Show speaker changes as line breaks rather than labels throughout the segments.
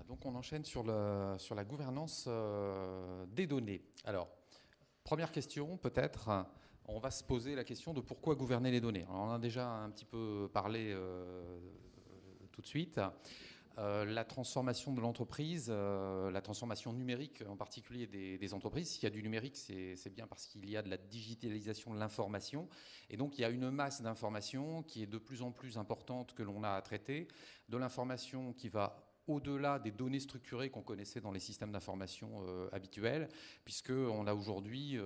Donc on enchaîne sur la gouvernance des données. Alors, première question peut-être, on va se poser la question de pourquoi gouverner les données. Alors, on en a déjà un petit peu parlé tout de suite. La transformation de l'entreprise, la transformation numérique en particulier des entreprises. S'il y a du numérique, c'est bien parce qu'il y a de la digitalisation de l'information. Et donc il y a une masse d'informations qui est de plus en plus importante que l'on a à traiter, de l'information qui va au-delà des données structurées qu'on connaissait dans les systèmes d'information habituels, puisqu'on a aujourd'hui,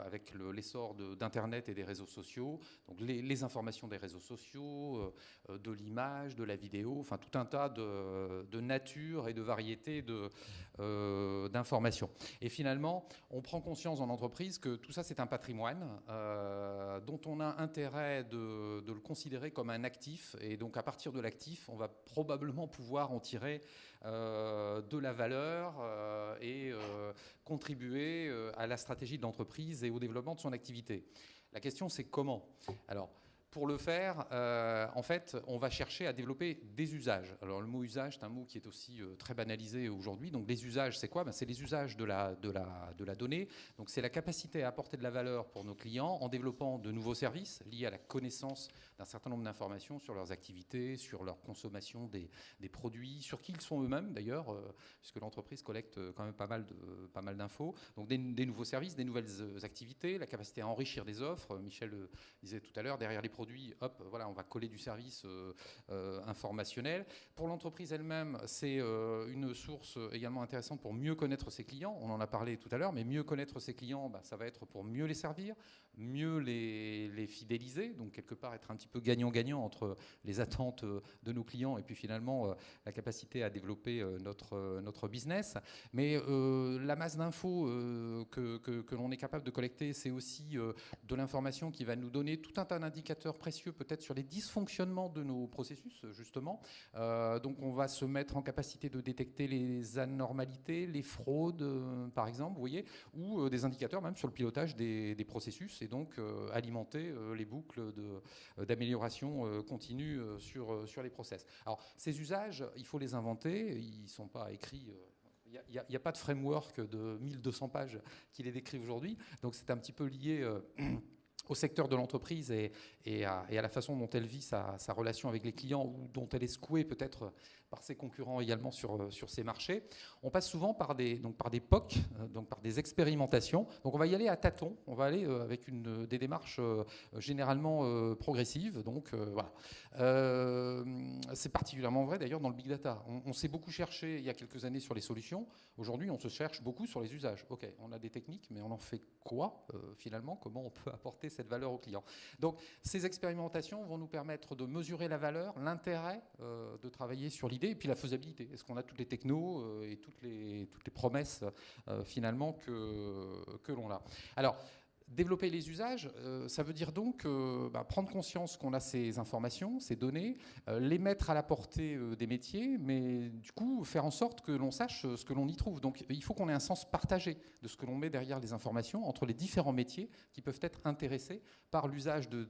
avec l'essor d'Internet et des réseaux sociaux, donc les informations des réseaux sociaux, de l'image, de la vidéo, enfin tout un tas de nature et de variété d'informations. Et finalement, on prend conscience dans l'entreprise que tout ça, c'est un patrimoine dont on a intérêt de le considérer comme un actif. Et donc, à partir de l'actif, on va probablement pouvoir en tirer de la valeur et contribuer à la stratégie de l'entreprise et au développement de son activité. La question, c'est comment ? Alors, pour le faire, en fait, on va chercher à développer des usages. Alors, le mot usage, c'est un mot qui est aussi très banalisé aujourd'hui. Donc, les usages, c'est quoi ? C'est les usages de la donnée. Donc, c'est la capacité à apporter de la valeur pour nos clients en développant de nouveaux services liés à la connaissance d'un certain nombre d'informations sur leurs activités, sur leur consommation des produits, sur qui ils sont eux-mêmes, d'ailleurs, puisque l'entreprise collecte quand même pas mal d'infos. Donc, des nouveaux services, des nouvelles activités, la capacité à enrichir des offres. Michel disait tout à l'heure, derrière les produits, hop, voilà, on va coller du service informationnel. Pour l'entreprise elle-même, c'est une source également intéressante pour mieux connaître ses clients. On en a parlé tout à l'heure, mais mieux connaître ses clients, ça va être pour mieux les servir, mieux les fidéliser, donc quelque part être un petit peu gagnant-gagnant entre les attentes de nos clients et puis finalement la capacité à développer notre business. Mais la masse d'infos que l'on est capable de collecter, c'est aussi de l'information qui va nous donner tout un tas d'indicateurs précieux peut-être sur les dysfonctionnements de nos processus, justement. Donc on va se mettre en capacité de détecter les anormalités, les fraudes, par exemple, vous voyez, ou des indicateurs même sur le pilotage des processus et donc alimenter les boucles d'amélioration continue sur les process. Alors ces usages, il faut les inventer, ils ne sont pas écrits... Il n'y a pas de framework de 1200 pages qui les décrivent aujourd'hui, donc c'est un petit peu lié au secteur de l'entreprise et à la façon dont elle vit sa relation avec les clients ou dont elle est secouée peut-être par ses concurrents également sur ces marchés. On passe souvent par des POC, donc par des expérimentations. Donc on va y aller à tâtons, on va aller avec des démarches généralement progressives. Donc voilà. C'est particulièrement vrai d'ailleurs dans le big data. On s'est beaucoup cherché il y a quelques années sur les solutions. Aujourd'hui, on se cherche beaucoup sur les usages. Ok, on a des techniques, mais on en fait quoi finalement ? Comment on peut apporter cette valeur aux clients ? Donc ces expérimentations vont nous permettre de mesurer la valeur, l'intérêt de travailler sur l'idée et puis la faisabilité. Est-ce qu'on a toutes les technos et toutes les promesses finalement que l'on a ? Alors, développer les usages, ça veut dire donc prendre conscience qu'on a ces informations, ces données, les mettre à la portée des métiers, mais du coup faire en sorte que l'on sache ce que l'on y trouve. Donc il faut qu'on ait un sens partagé de ce que l'on met derrière les informations entre les différents métiers qui peuvent être intéressés par l'usage de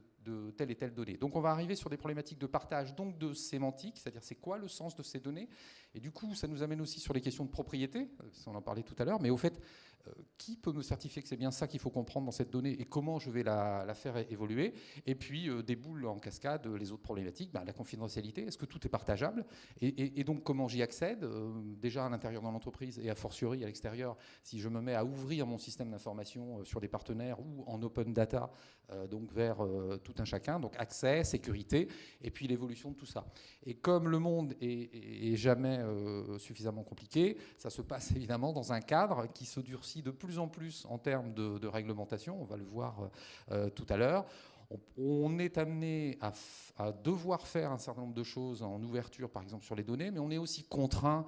telle et telle donnée. Donc on va arriver sur des problématiques de partage, donc de sémantique, c'est-à-dire c'est quoi le sens de ces données. Et du coup, ça nous amène aussi sur les questions de propriété, on en parlait tout à l'heure, mais au fait, qui peut me certifier que c'est bien ça qu'il faut comprendre dans cette donnée et comment je vais la faire évoluer. Et puis déboulent en cascade les autres problématiques, la confidentialité, est-ce que tout est partageable et donc comment j'y accède, déjà à l'intérieur de l'entreprise et a fortiori à l'extérieur, si je me mets à ouvrir mon système d'information sur des partenaires ou en open data, donc vers tout un chacun, donc accès, sécurité, et puis l'évolution de tout ça. Et comme le monde est jamais suffisamment compliqué, ça se passe évidemment dans un cadre qui se durcit de plus en plus en termes de réglementation, on va le voir tout à l'heure. On est amené à devoir faire un certain nombre de choses en ouverture, par exemple sur les données, mais on est aussi contraint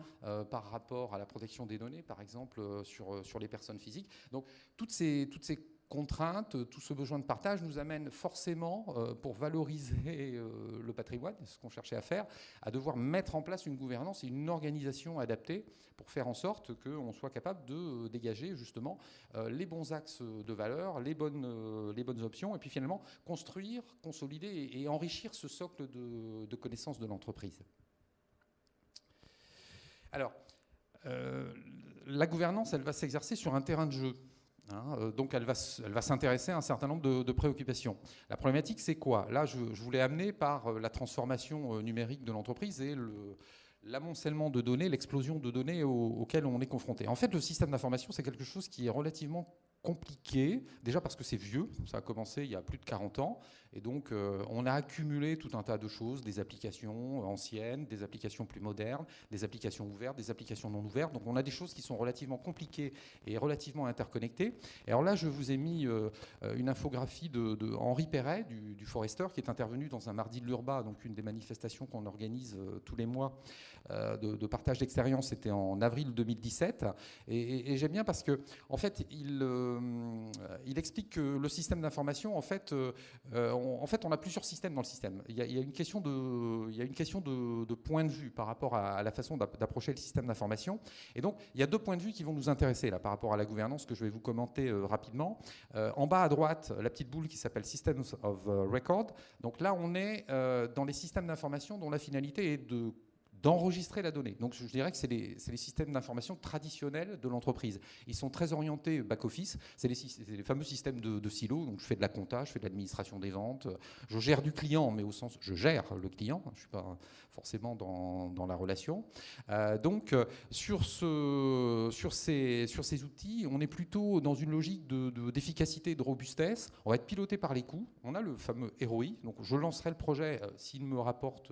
par rapport à la protection des données, par exemple sur les personnes physiques. Donc toutes ces contraintes, tout ce besoin de partage nous amène forcément, pour valoriser le patrimoine, ce qu'on cherchait à faire, à devoir mettre en place une gouvernance et une organisation adaptée pour faire en sorte qu'on soit capable de dégager justement les bons axes de valeur, les bonnes options, et puis finalement construire, consolider et enrichir ce socle de connaissances de l'entreprise. Alors, La gouvernance, elle va s'exercer sur un terrain de jeu. Donc elle va s'intéresser à un certain nombre de préoccupations. La problématique, c'est quoi? Là, je vous l'ai amené par la transformation numérique de l'entreprise et l'amoncellement de données, l'explosion de données auxquelles on est confronté. En fait, le système d'information, c'est quelque chose qui est relativement compliqué, déjà parce que c'est vieux, ça a commencé il y a plus de 40 ans, et donc on a accumulé tout un tas de choses, des applications anciennes, des applications plus modernes, des applications ouvertes, des applications non ouvertes, donc on a des choses qui sont relativement compliquées et relativement interconnectées. Et alors là, je vous ai mis une infographie de Henri Perret, du Forester, qui est intervenu dans un mardi de l'Urba, donc une des manifestations qu'on organise tous les mois de partage d'expérience, c'était en avril 2017, et j'aime bien parce que en fait il explique que le système d'information, en fait, on a plusieurs systèmes dans le système. Il y a une question de point de vue par rapport à la façon d'approcher le système d'information. Et donc, il y a deux points de vue qui vont nous intéresser là par rapport à la gouvernance que je vais vous commenter rapidement. En bas à droite, la petite boule qui s'appelle Systems of Record. Donc là, on est dans les systèmes d'information dont la finalité est d'enregistrer la donnée. Donc je dirais que c'est les systèmes d'information traditionnels de l'entreprise. Ils sont très orientés back-office. C'est les fameux systèmes de silos. Donc je fais de la compta, je fais de l'administration des ventes. Je gère du client, mais au sens, je gère le client. Je ne suis pas forcément dans la relation. Donc sur ces outils, on est plutôt dans une logique d'efficacité et de robustesse. On va être piloté par les coûts. On a le fameux ROI. Donc je lancerai le projet s'il me rapporte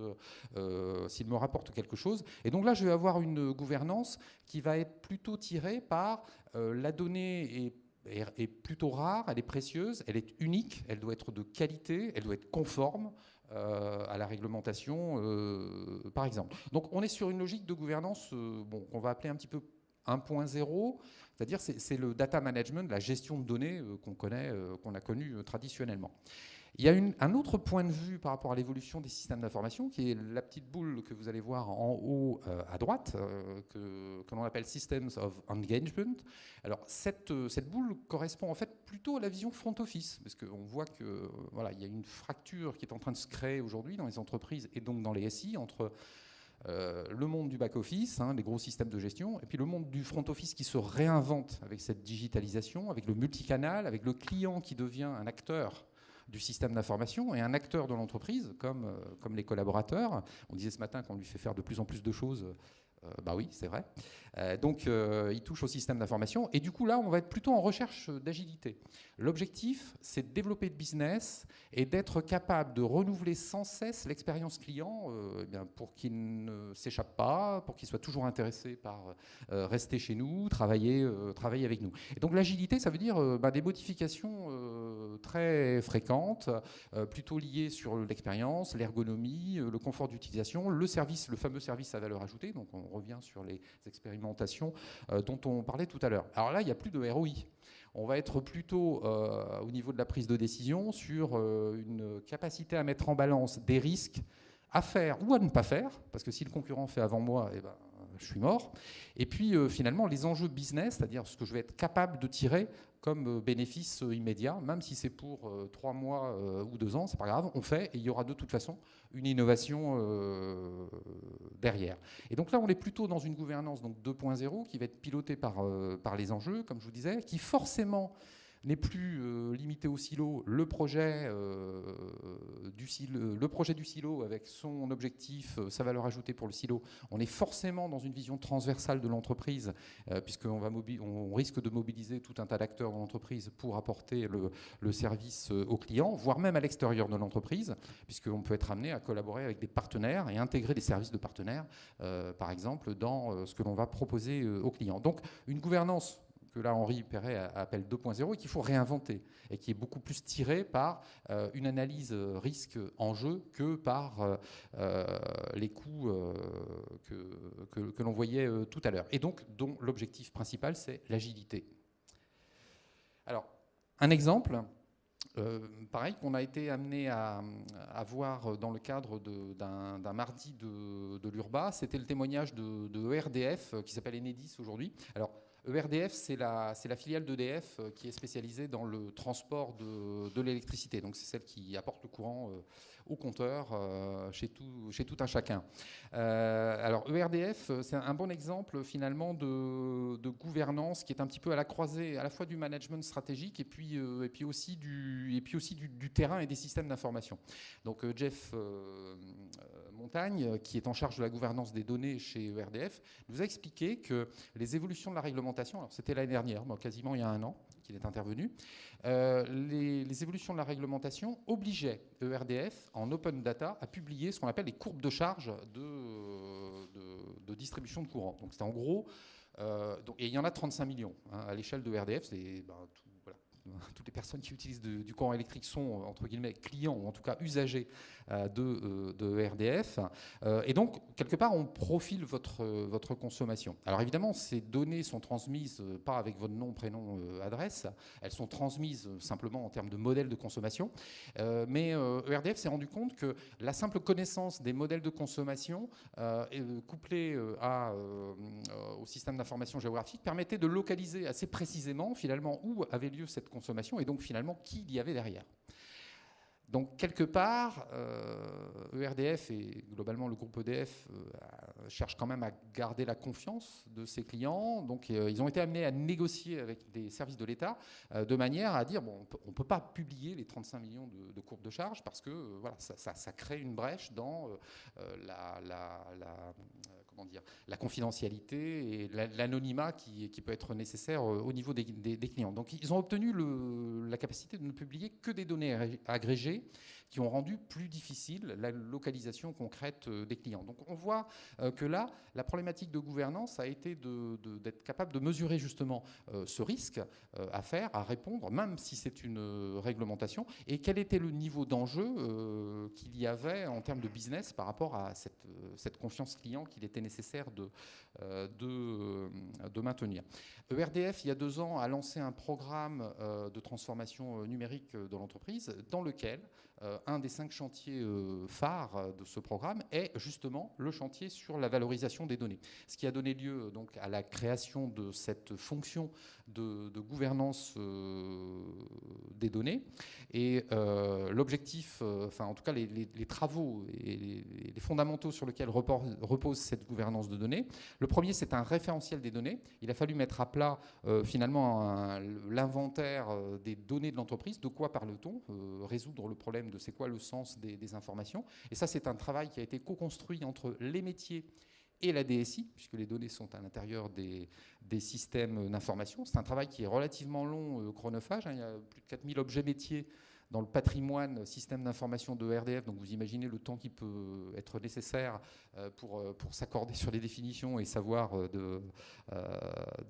quelque chose. Et donc là, je vais avoir une gouvernance qui va être plutôt tirée par la donnée est plutôt rare, elle est précieuse, elle est unique, elle doit être de qualité, elle doit être conforme à la réglementation, par exemple. Donc on est sur une logique de gouvernance qu'on va appeler un petit peu 1.0, c'est-à-dire c'est le data management, la gestion de données qu'on a connu traditionnellement. Il y a un autre point de vue par rapport à l'évolution des systèmes d'information, qui est la petite boule que vous allez voir en haut à droite, que l'on appelle Systems of Engagement. Alors cette boule correspond en fait plutôt à la vision front office, parce qu'on voit que voilà, il y a une fracture qui est en train de se créer aujourd'hui dans les entreprises et donc dans les SI entre le monde du back-office, les gros systèmes de gestion, et puis le monde du front-office qui se réinvente avec cette digitalisation, avec le multicanal, avec le client qui devient un acteur du système d'information et un acteur de l'entreprise, comme les collaborateurs. On disait ce matin qu'on lui fait faire de plus en plus de choses. Bah oui, c'est vrai. Donc, il touche au système d'information. Et du coup, là, on va être plutôt en recherche d'agilité. L'objectif, c'est de développer le business et d'être capable de renouveler sans cesse l'expérience client pour qu'il ne s'échappe pas, pour qu'il soit toujours intéressé par rester chez nous, travailler avec nous. Et donc, l'agilité, ça veut dire des modifications très fréquentes, plutôt liées sur l'expérience, l'ergonomie, le confort d'utilisation, le fameux service à valeur ajoutée. Donc, on revient sur les expérimentations dont on parlait tout à l'heure. Alors là, il n'y a plus de ROI. On va être plutôt au niveau de la prise de décision sur une capacité à mettre en balance des risques à faire ou à ne pas faire, parce que si le concurrent fait avant moi, je suis mort. Et puis finalement, les enjeux business, c'est-à-dire ce que je vais être capable de tirer comme bénéfice immédiat, même si c'est pour 3 mois ou 2 ans, c'est pas grave, on fait et il y aura de toute façon une innovation derrière. Et donc là, on est plutôt dans une gouvernance donc 2.0 qui va être pilotée par les enjeux, comme je vous disais, qui forcément n'est plus limité au silo. Le projet du silo avec son objectif, sa valeur ajoutée pour le silo, on est forcément dans une vision transversale de l'entreprise, puisqu'on risque de mobiliser tout un tas d'acteurs dans l'entreprise pour apporter le service aux clients, voire même à l'extérieur de l'entreprise, puisqu'on peut être amené à collaborer avec des partenaires et intégrer des services de partenaires, par exemple, dans ce que l'on va proposer aux clients. Donc une gouvernance que là Henri Perret appelle 2.0 et qu'il faut réinventer et qui est beaucoup plus tiré par une analyse risque-enjeu que par les coûts que l'on voyait tout à l'heure. Et donc, dont l'objectif principal, c'est l'agilité. Alors, un exemple, pareil, qu'on a été amené à voir dans le cadre d'un mardi de l'Urba, c'était le témoignage de ERDF qui s'appelle Enedis aujourd'hui. Alors, ERDF, c'est la filiale d'EDF qui est spécialisée dans le transport de l'électricité. Donc c'est celle qui apporte le courant au compteur chez tout un chacun. Alors ERDF, c'est un bon exemple finalement de gouvernance qui est un petit peu à la croisée à la fois du management stratégique et puis aussi du terrain et des systèmes d'information. Donc Jeff Montagne, qui est en charge de la gouvernance des données chez ERDF, nous a expliqué que les évolutions de la réglementation, alors c'était l'année dernière, donc quasiment il y a un an qu'il est intervenu, les évolutions de la réglementation obligeaient ERDF en open data à publier ce qu'on appelle les courbes de charge de distribution de courant. Donc c'est en gros, et il y en a 35 millions hein, à l'échelle de ERDF, c'est toutes les personnes qui utilisent du courant électrique sont, entre guillemets, clients, ou en tout cas usagers de ERDF. Et donc, quelque part, on profile votre consommation. Alors évidemment, ces données sont transmises pas avec votre nom, prénom, adresse. Elles sont transmises simplement en termes de modèles de consommation. Mais ERDF s'est rendu compte que la simple connaissance des modèles de consommation couplée au système d'information géographique permettait de localiser assez précisément, finalement, où avait lieu cette consommation et donc finalement qui il y avait derrière. Donc quelque part, ERDF et globalement le groupe EDF cherchent quand même à garder la confiance de ses clients. Donc ils ont été amenés à négocier avec des services de l'État de manière à dire bon, on ne peut pas publier les 35 millions de courbes de charge parce que voilà, ça crée une brèche dans la confidentialité et l'anonymat qui peut être nécessaire au niveau des clients. Donc ils ont obtenu la capacité de ne publier que des données agrégées qui ont rendu plus difficile la localisation concrète des clients. Donc on voit que là, la problématique de gouvernance a été d'être capable de mesurer justement ce risque à répondre, même si c'est une réglementation, et quel était le niveau d'enjeu qu'il y avait en termes de business par rapport à cette confiance client qu'il était nécessaire de maintenir. ERDF, il y a 2 ans, a lancé un programme de transformation numérique dans l'entreprise dans lequel un des 5 chantiers phares de ce programme est justement le chantier sur la valorisation des données. Ce qui a donné lieu donc à la création de cette fonction de gouvernance des données. Et l'objectif, enfin en tout cas les travaux et les fondamentaux sur lesquels repose cette gouvernance de données. Le premier, c'est un référentiel des données. Il a fallu mettre à plat finalement l'inventaire des données de l'entreprise. De quoi parle-t-on ? Résoudre le problème de c'est quoi le sens des informations. Et ça, c'est un travail qui a été co-construit entre les métiers et la DSI, puisque les données sont à l'intérieur des systèmes d'information. C'est un travail qui est relativement long, chronophage. Il y a plus de 4000 objets métiers dans le patrimoine système d'information de ERDF, donc vous imaginez le temps qui peut être nécessaire pour s'accorder sur les définitions et savoir de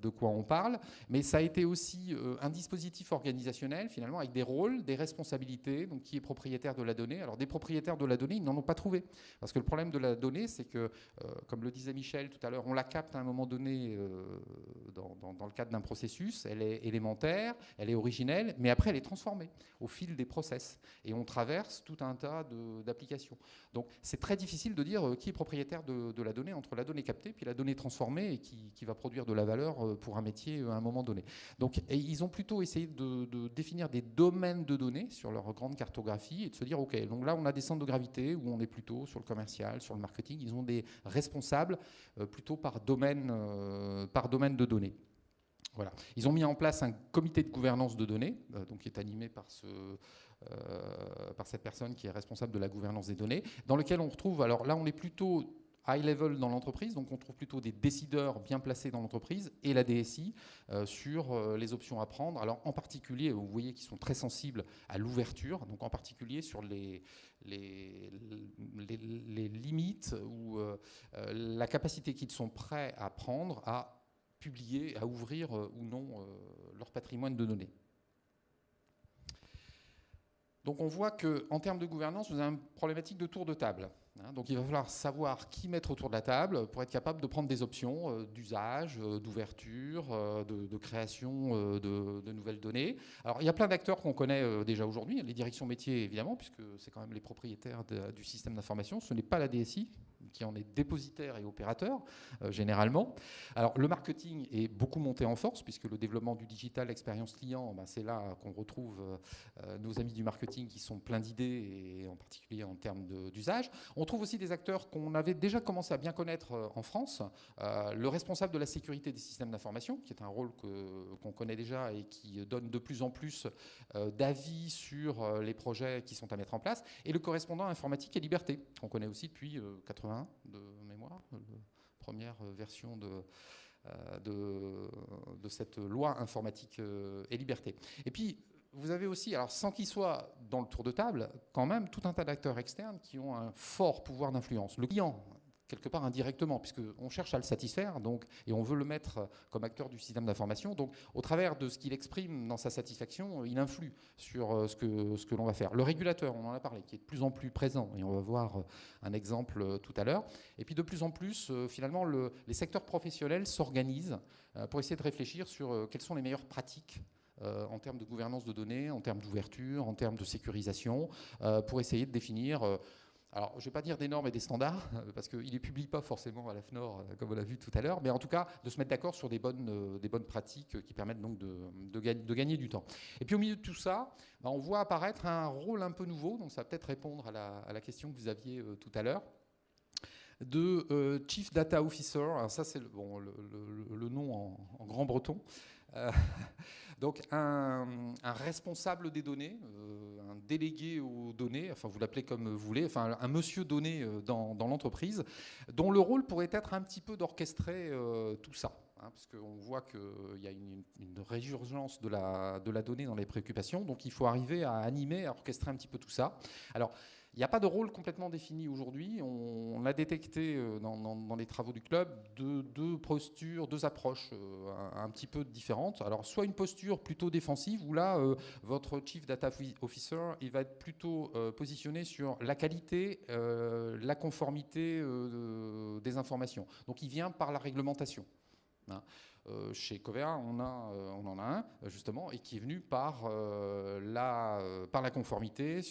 quoi on parle. Mais ça a été aussi un dispositif organisationnel, finalement, avec des rôles, des responsabilités, donc qui est propriétaire de la donnée. Alors des propriétaires de la donnée, ils n'en ont pas trouvé. Parce que le problème de la donnée, c'est que, comme le disait Michel tout à l'heure, on la capte à un moment donné dans le cadre d'un processus, elle est élémentaire, elle est originelle, mais après elle est transformée au fil des process. Et on traverse tout un tas d'applications. Donc c'est très difficile de dire qui est propriétaire de la donnée entre la donnée captée puis la donnée transformée et qui va produire de la valeur pour un métier à un moment donné. Donc ils ont plutôt essayé de définir des domaines de données sur leur grande cartographie et de se dire ok, donc là on a des centres de gravité où on est plutôt sur le commercial, sur le marketing. Ils ont des responsables plutôt par domaine de données. Voilà. Ils ont mis en place un comité de gouvernance de données, donc qui est animé par cette personne qui est responsable de la gouvernance des données, dans lequel on retrouve, alors là on est plutôt high level dans l'entreprise, donc on trouve plutôt des décideurs bien placés dans l'entreprise et la DSI sur les options à prendre. Alors en particulier, vous voyez qu'ils sont très sensibles à l'ouverture, donc en particulier sur les limites ou la capacité qu'ils sont prêts à prendre à publier, à ouvrir ou non leur patrimoine de données. Donc on voit qu'en termes de gouvernance, vous avez une problématique de tour de table. Donc il va falloir savoir qui mettre autour de la table pour être capable de prendre des options d'usage, d'ouverture, de création de nouvelles données. Alors il y a plein d'acteurs qu'on connaît déjà aujourd'hui, les directions métiers évidemment, puisque c'est quand même les propriétaires du système d'information, ce n'est pas la DSI qui en est dépositaire et opérateur, généralement. Alors, le marketing est beaucoup monté en force, puisque le développement du digital, expérience client, c'est là qu'on retrouve nos amis du marketing qui sont pleins d'idées, et en particulier en termes d'usage. On trouve aussi des acteurs qu'on avait déjà commencé à bien connaître en France. Le responsable de la sécurité des systèmes d'information, qui est un rôle qu'on connaît déjà et qui donne de plus en plus d'avis sur les projets qui sont à mettre en place, et le correspondant informatique et liberté, qu'on connaît aussi depuis 81 de mémoire, la première version de cette loi informatique et liberté. Et puis, vous avez aussi, alors sans qu'il soit dans le tour de table, quand même tout un tas d'acteurs externes qui ont un fort pouvoir d'influence. Le client, quelque part indirectement, puisqu'on cherche à le satisfaire, donc, et on veut le mettre comme acteur du système d'information. Donc, au travers de ce qu'il exprime dans sa satisfaction, il influe sur ce que l'on va faire. Le régulateur, on en a parlé, qui est de plus en plus présent, et on va voir un exemple tout à l'heure. Et puis, de plus en plus, finalement, les secteurs professionnels s'organisent pour essayer de réfléchir sur quelles sont les meilleures pratiques en termes de gouvernance de données, en termes d'ouverture, en termes de sécurisation, pour essayer de définir... alors, je ne vais pas dire des normes et des standards, parce qu'ils ne les publient pas forcément à l'AFNOR, comme on l'a vu tout à l'heure, mais en tout cas, de se mettre d'accord sur des bonnes pratiques qui permettent donc de gagner du temps. Et puis, au milieu de tout ça, on voit apparaître un rôle un peu nouveau, donc ça va peut-être répondre à la question que vous aviez tout à l'heure, de Chief Data Officer. Alors ça, c'est le nom en grand breton. Donc un responsable des données, un délégué aux données, enfin vous l'appelez comme vous voulez, enfin un monsieur donné dans l'entreprise, dont le rôle pourrait être un petit peu d'orchestrer tout ça. Parce qu'on voit qu'il y a une résurgence de la donnée dans les préoccupations, donc il faut arriver à animer, à orchestrer un petit peu tout ça. Alors, il n'y a pas de rôle complètement défini aujourd'hui. On a détecté dans les travaux du club deux postures, deux approches un petit peu différentes. Alors, soit une posture plutôt défensive, où là, votre Chief Data Officer, il va être plutôt positionné sur la qualité, la conformité des informations. Donc, il vient par la réglementation. Chez Covea, on en a un, justement, et qui est venu par la conformité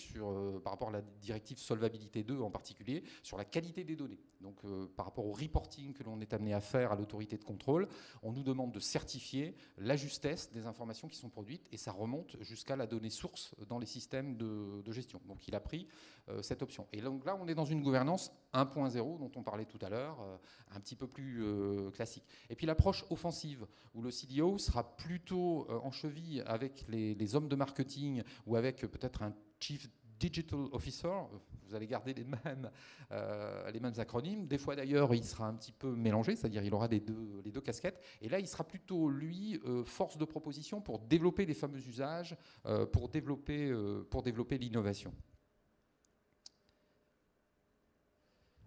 par rapport à la directive Solvabilité 2 en particulier, sur la qualité des données. Donc, par rapport au reporting que l'on est amené à faire à l'autorité de contrôle, on nous demande de certifier la justesse des informations qui sont produites, et ça remonte jusqu'à la donnée source dans les systèmes de gestion. Donc, il a pris cette option. Et donc là, on est dans une gouvernance 1.0 dont on parlait tout à l'heure, un petit peu plus classique. Et puis l'approche offensive, où le CDO sera plutôt en cheville avec les hommes de marketing ou avec peut-être un Chief Digital Officer. Vous allez garder les mêmes acronymes. Des fois d'ailleurs, il sera un petit peu mélangé, c'est-à-dire il aura les deux casquettes. Et là, il sera plutôt, lui, force de proposition pour développer les fameux usages, pour développer l'innovation.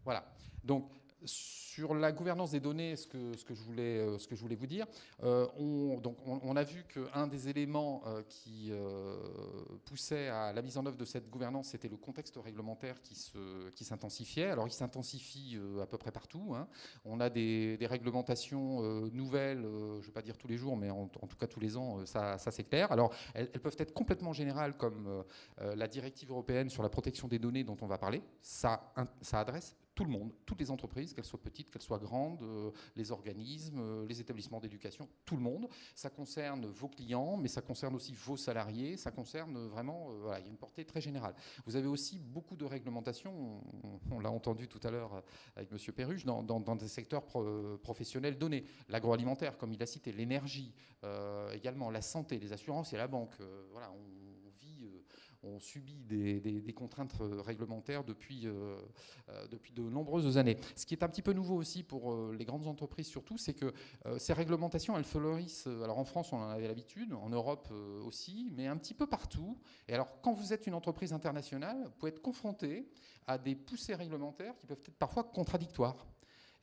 Voilà. Donc, sur la gouvernance des données, ce que je voulais vous dire, on a vu qu'un des éléments qui poussait à la mise en œuvre de cette gouvernance, c'était le contexte réglementaire qui s'intensifiait. Alors, il s'intensifie à peu près partout. On a des réglementations nouvelles, je ne vais pas dire tous les jours, mais en tout cas tous les ans, ça c'est clair. Alors, elles peuvent être complètement générales, comme la directive européenne sur la protection des données dont on va parler. Ça adresse tout le monde, toutes les entreprises, qu'elles soient petites, qu'elles soient grandes, les organismes, les établissements d'éducation, tout le monde. Ça concerne vos clients, mais ça concerne aussi vos salariés, ça concerne vraiment, il y a une portée très générale. Vous avez aussi beaucoup de réglementations, on l'a entendu tout à l'heure avec M. Perruche, dans des secteurs professionnels donnés. L'agroalimentaire, comme il a cité, l'énergie, également la santé, les assurances et la banque. On subit des contraintes réglementaires depuis de nombreuses années. Ce qui est un petit peu nouveau aussi pour les grandes entreprises surtout, c'est que ces réglementations, elles fleurissent. Alors en France, on en avait l'habitude, en Europe aussi, mais un petit peu partout. Et alors, quand vous êtes une entreprise internationale, vous pouvez être confronté à des poussées réglementaires qui peuvent être parfois contradictoires.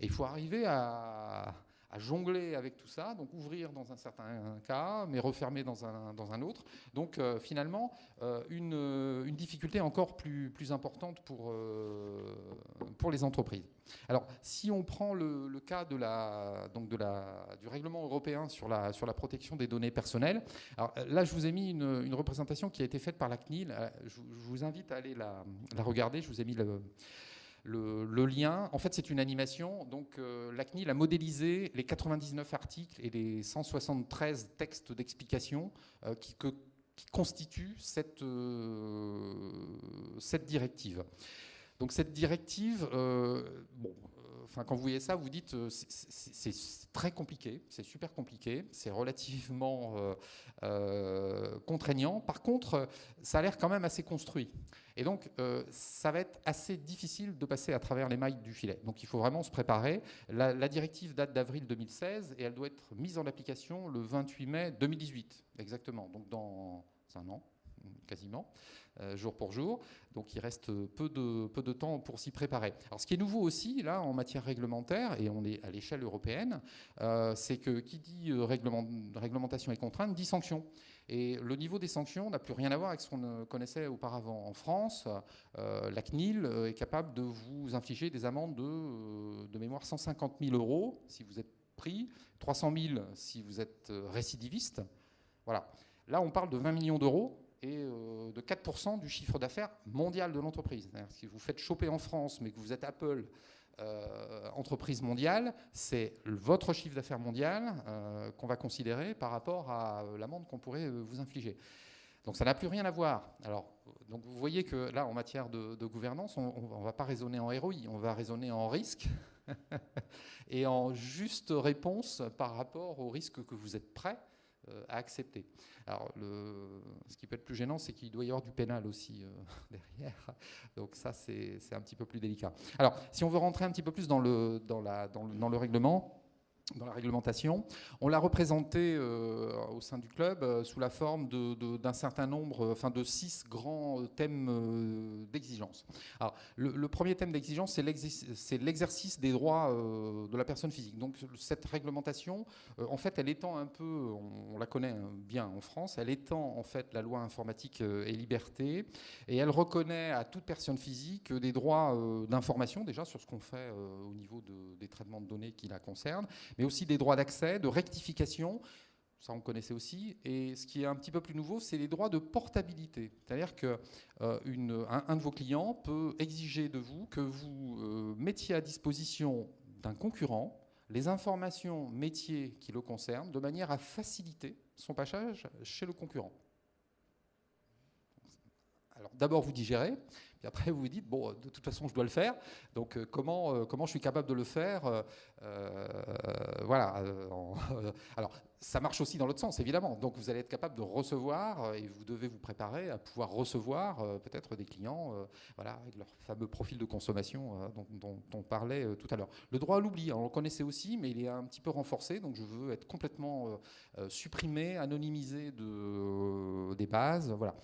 Et il faut arriver à jongler avec tout ça, donc ouvrir dans un certain cas, mais refermer dans un autre. Donc finalement, une difficulté encore plus importante pour les entreprises. Alors, si on prend le cas du règlement européen sur la protection des données personnelles, alors là, je vous ai mis une représentation qui a été faite par la CNIL. Je vous invite à aller la regarder. Je vous ai mis le lien, en fait, c'est une animation. Donc, la CNIL a modélisé les 99 articles et les 173 textes d'explication qui constituent cette directive. Donc cette directive, quand vous voyez ça, vous dites c'est très compliqué, c'est super compliqué, c'est relativement contraignant. Par contre, ça a l'air quand même assez construit. Et donc, ça va être assez difficile de passer à travers les mailles du filet. Donc, il faut vraiment se préparer. La directive date d'avril 2016 et elle doit être mise en application le 28 mai 2018, exactement. Donc, dans un an, quasiment. Jour pour jour. Donc il reste peu de temps pour s'y préparer. Alors ce qui est nouveau aussi, là, en matière réglementaire, et on est à l'échelle européenne, c'est que qui dit réglementation et contrainte dit sanctions. Et le niveau des sanctions n'a plus rien à voir avec ce qu'on connaissait auparavant. En France, la CNIL est capable de vous infliger des amendes de mémoire 150 000 € si vous êtes pris, 300 000 si vous êtes récidiviste. Voilà. Là, on parle de 20 millions d'euros et de 4% du chiffre d'affaires mondial de l'entreprise. Si vous faites choper en France, mais que vous êtes Apple, entreprise mondiale, c'est votre chiffre d'affaires mondial qu'on va considérer par rapport à l'amende qu'on pourrait vous infliger. Donc ça n'a plus rien à voir. Alors, donc vous voyez que là, en matière de gouvernance, on ne va pas raisonner en ROI, on va raisonner en risque et en juste réponse par rapport au risque que vous êtes prêt à accepter. Alors, ce qui peut être plus gênant, c'est qu'il doit y avoir du pénal aussi derrière. Donc ça, c'est un petit peu plus délicat. Alors, si on veut rentrer un petit peu plus dans le règlement, dans la réglementation, on l'a représenté au sein du club sous la forme d'un certain nombre, de 6 grands thèmes d'exigence. Alors, le premier thème d'exigence, c'est l'exercice des droits de la personne physique. Donc, cette réglementation, en fait, elle étend un peu, on la connaît bien en France, elle étend en fait la loi informatique et liberté, et elle reconnaît à toute personne physique des droits d'information, déjà sur ce qu'on fait au niveau des traitements de données qui la concernent, mais aussi des droits d'accès, de rectification, ça on connaissait aussi, et ce qui est un petit peu plus nouveau, c'est les droits de portabilité. C'est-à-dire qu'un de vos clients peut exiger de vous que vous mettiez à disposition d'un concurrent les informations métiers qui le concernent, de manière à faciliter son passage chez le concurrent. Alors d'abord vous digérez, puis après vous vous dites, bon, de toute façon je dois le faire, donc comment je suis capable de le faire voilà. Alors ça marche aussi dans l'autre sens, évidemment. Donc vous allez être capable de recevoir, et vous devez vous préparer à pouvoir recevoir peut-être des clients voilà, avec leur fameux profil de consommation dont on parlait tout à l'heure. Le droit à l'oubli, on le connaissait aussi, mais il est un petit peu renforcé, donc je veux être complètement supprimé, anonymisé des bases. Voilà.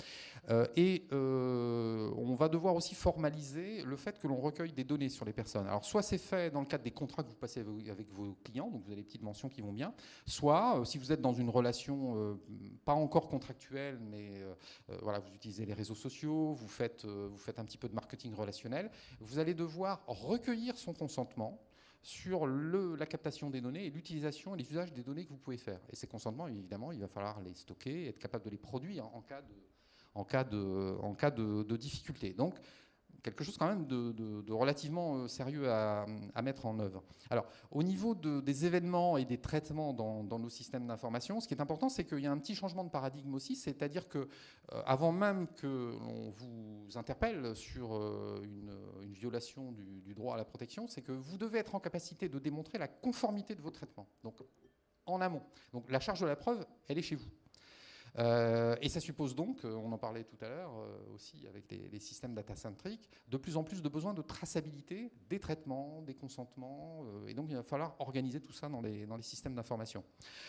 On va devoir aussi formaliser le fait que l'on recueille des données sur les personnes. Alors soit c'est fait dans le cadre des contrats que vous passez avec vos clients, donc vous avez des petites mentions qui vont bien, soit si vous êtes dans une relation pas encore contractuelle, mais voilà, vous utilisez les réseaux sociaux, vous faites un petit peu de marketing relationnel, vous allez devoir recueillir son consentement sur la captation des données et l'utilisation et l'usage des données que vous pouvez faire. Et ces consentements, évidemment, il va falloir les stocker et être capable de les produire en cas de difficulté. Donc, quelque chose quand même de relativement sérieux à mettre en œuvre. Alors, au niveau des événements et des traitements dans nos systèmes d'information, ce qui est important, c'est qu'il y a un petit changement de paradigme aussi, c'est-à-dire que avant même que l'on vous interpelle sur une violation du droit à la protection, c'est que vous devez être en capacité de démontrer la conformité de vos traitements, donc en amont. Donc, la charge de la preuve, elle est chez vous. Et ça suppose donc, on en parlait tout à l'heure aussi avec les systèmes data-centriques, de plus en plus de besoins de traçabilité des traitements, des consentements, et donc il va falloir organiser tout ça dans les systèmes d'information.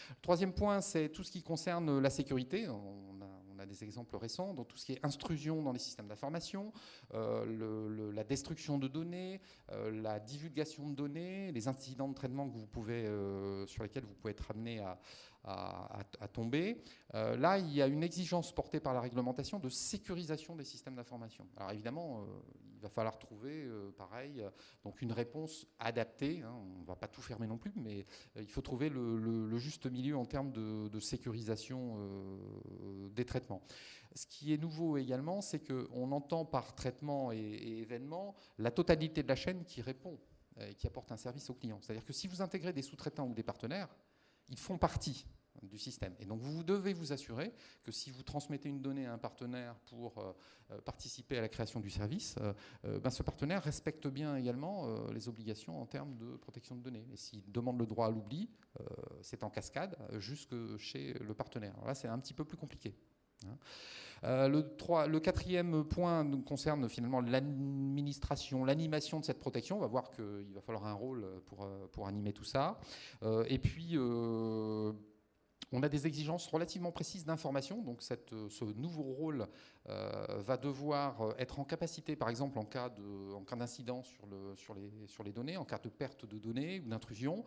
Le troisième point, c'est tout ce qui concerne la sécurité. On a des exemples récents, donc tout ce qui est intrusion dans les systèmes d'information, la destruction de données, la divulgation de données, les incidents de traitement sur lesquels vous pouvez être amené à tomber. Là, il y a une exigence portée par la réglementation de sécurisation des systèmes d'information. Alors évidemment, il il va falloir trouver, pareil, donc une réponse adaptée. Hein, on ne va pas tout fermer non plus, mais il faut trouver le juste milieu en termes de sécurisation des traitements. Ce qui est nouveau également, c'est qu'on entend par traitement et événement la totalité de la chaîne qui répond et qui apporte un service au client. C'est-à-dire que si vous intégrez des sous-traitants ou des partenaires, ils font partie du système. Et donc vous devez vous assurer que si vous transmettez une donnée à un partenaire pour participer à la création du service, ce partenaire respecte bien également les obligations en termes de protection de données. Et s'il demande le droit à l'oubli, c'est en cascade jusque chez le partenaire. Alors là, c'est un petit peu plus compliqué. Le quatrième point concerne finalement l'administration, l'animation de cette protection. On va voir qu'il va falloir un rôle pour animer tout ça. Et puis, on a des exigences relativement précises d'information. Donc, ce nouveau rôle va devoir être en capacité, par exemple, en cas d'incident sur les données, en cas de perte de données ou d'intrusion,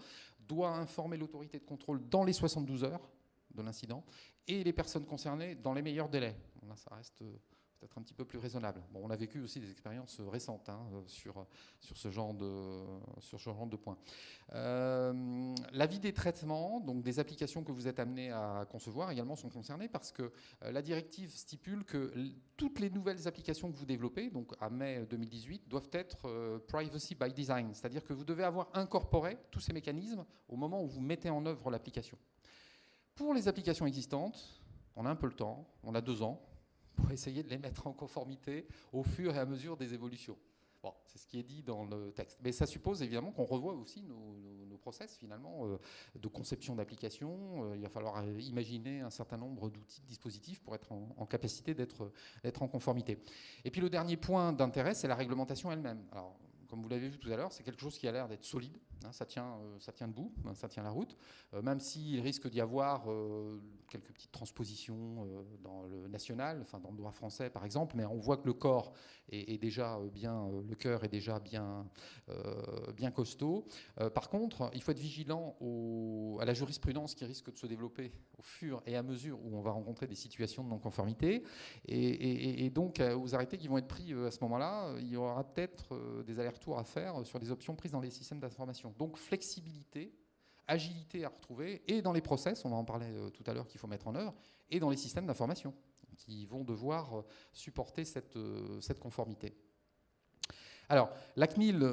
doit informer l'autorité de contrôle dans les 72 heures de l'incident et les personnes concernées dans les meilleurs délais. Là, ça reste peut-être un petit peu plus raisonnable. Bon, on a vécu aussi des expériences récentes sur ce genre de points. L'avis des traitements, donc des applications que vous êtes amenés à concevoir également sont concernées parce que la directive stipule que toutes les nouvelles applications que vous développez, donc à mai 2018, doivent être privacy by design, c'est-à-dire que vous devez avoir incorporé tous ces mécanismes au moment où vous mettez en œuvre l'application. Pour les applications existantes, on a un peu le temps, on a 2 ans, pour essayer de les mettre en conformité au fur et à mesure des évolutions. Bon, c'est ce qui est dit dans le texte. Mais ça suppose évidemment qu'on revoie aussi nos process finalement de conception d'application. Il va falloir imaginer un certain nombre d'outils, de dispositifs pour être en capacité d'être en conformité. Et puis le dernier point d'intérêt, c'est la réglementation elle-même. Alors, comme vous l'avez vu tout à l'heure, c'est quelque chose qui a l'air d'être solide. Hein, ça tient debout, ça tient la route. Même s'il risque d'y avoir quelques petites transpositions dans le national, enfin dans le droit français par exemple, mais on voit que le corps est déjà bien, le cœur est déjà bien costaud. Par contre, il faut être vigilant à la jurisprudence qui risque de se développer au fur et à mesure où on va rencontrer des situations de non-conformité. Et donc, aux arrêtés qui vont être pris à ce moment-là, il y aura peut-être des allers-retours à faire sur des options prises dans les systèmes d'information. Donc, flexibilité, agilité à retrouver, et dans les process, on va en parler tout à l'heure, qu'il faut mettre en œuvre, et dans les systèmes d'information qui vont devoir supporter cette conformité. Alors, la CNIL,